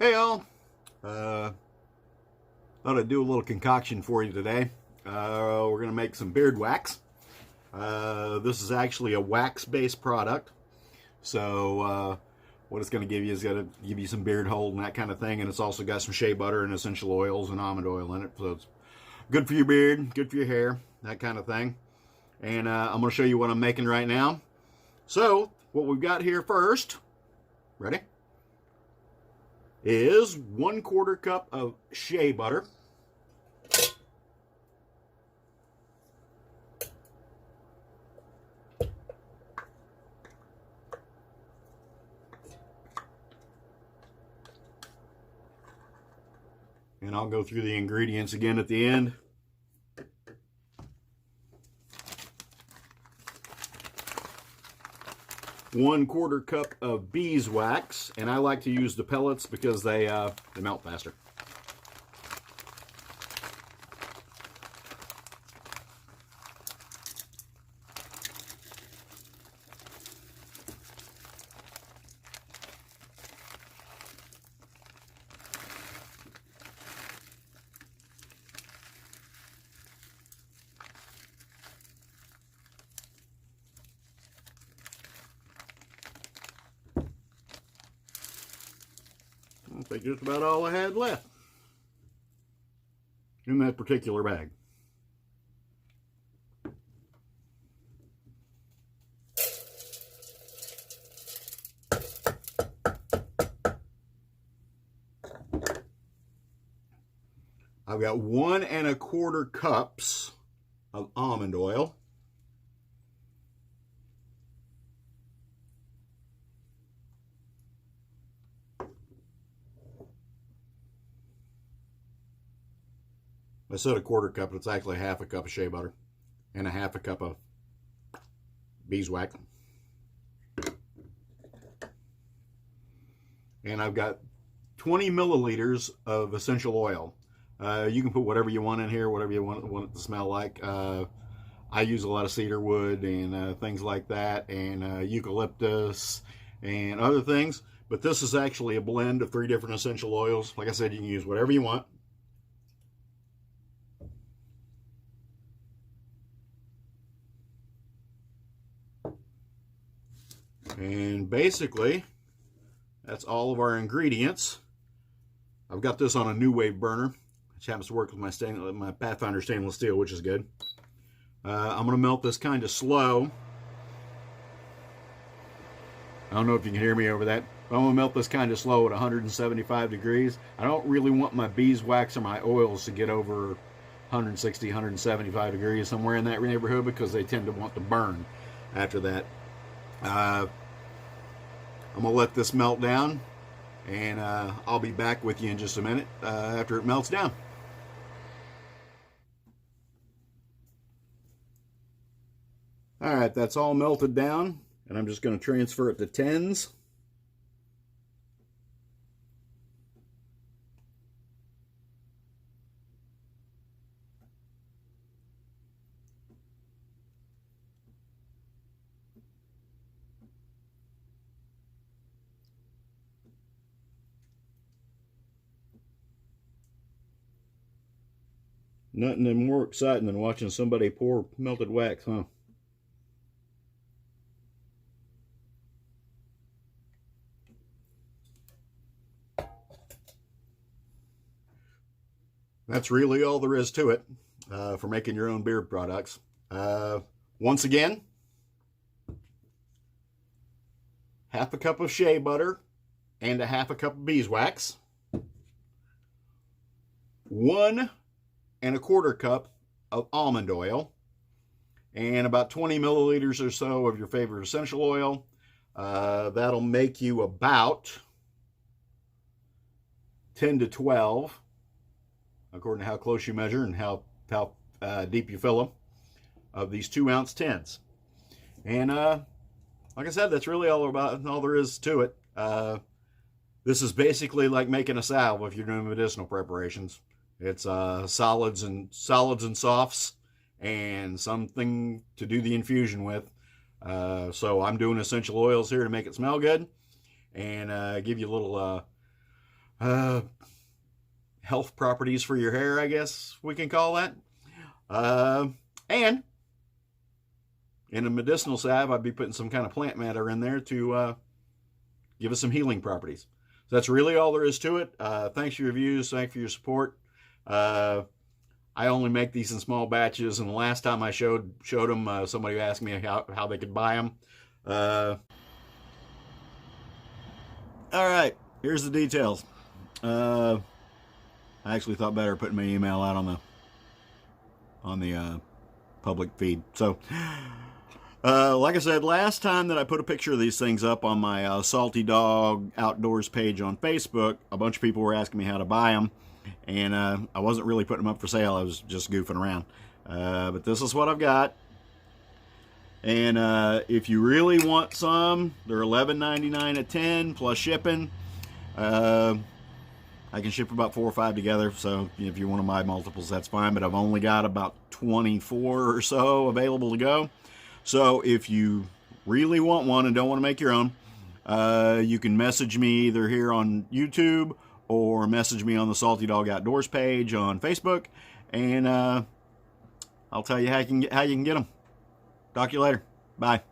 Hey all, thought I'd do a little concoction for you today. We're going to make some beard wax. This is actually a wax-based product. So what it's going to give you is going to give you some beard hold and that kind of thing. And it's also got some shea butter and essential oils and almond oil in it. So it's good for your beard, good for your hair, that kind of thing. And I'm going to show you what I'm making right now. So what we've got here first, ready? Is 1/4 cup of shea butter. And I'll go through the ingredients again at the end. One-quarter cup of beeswax, and I like to use the pellets because they melt faster. I think just about all I had left in that particular bag. I've got 1 1/4 cups of almond oil. I said 1/4 cup, but it's actually 1/2 cup of shea butter and 1/2 cup of beeswax. And I've got 20 milliliters of essential oil. You can put whatever you want in here, whatever you want it to smell like. I use a lot of cedar wood and things like that, and eucalyptus and other things. But this is actually a blend of 3 different essential oils. Like I said, you can use whatever you want. And basically, that's all of our ingredients. I've got this on a New Wave burner, which happens to work with my Pathfinder stainless steel, which is good. I'm going to melt this kind of slow. I don't know if you can hear me over that, but I'm going to melt this kind of slow at 175 degrees. I don't really want my beeswax or my oils to get over 160, 175 degrees, somewhere in that neighborhood, because they tend to want to burn after that. I'm going to let this melt down, and I'll be back with you in just a minute after it melts down. All right, that's all melted down, and I'm just going to transfer it to tens. Nothing more exciting than watching somebody pour melted wax, huh? That's really all there is to it for making your own beard products. Once again, 1/2 cup of shea butter and 1/2 cup of beeswax. 1 1/4 cup of almond oil, and about 20 milliliters or so of your favorite essential oil. That'll make you about 10 to 12, according to how close you measure and how deep you fill them, of these 2-ounce tins. And like I said, that's really all there is to it. This is basically like making a salve if you're doing medicinal preparations. It's solids and softs and something to do the infusion with. So I'm doing essential oils here to make it smell good and give you a little health properties for your hair, I guess we can call that. And in a medicinal salve, I'd be putting some kind of plant matter in there to give us some healing properties. So that's really all there is to it. Thanks for your views. Thanks for your support. I only make these in small batches, and the last time I showed them, somebody asked me how they could buy them. All right, here's the details. I actually thought better putting my email out on the public feed. So, like I said, last time that I put a picture of these things up on my Salty Dog Outdoors page on Facebook, a bunch of people were asking me how to buy them. And I wasn't really putting them up for sale. I was just goofing around. But this is what I've got. And if you really want some, they're $11.99 a 10 plus shipping. I can ship about 4 or 5 together. So if you want to buy multiples, that's fine. But I've only got about 24 or so available to go. So if you really want one and don't want to make your own, you can message me either here on YouTube or message me on the Salty Dog Outdoors page on Facebook, and I'll tell you how you can get them. Talk to you later. Bye.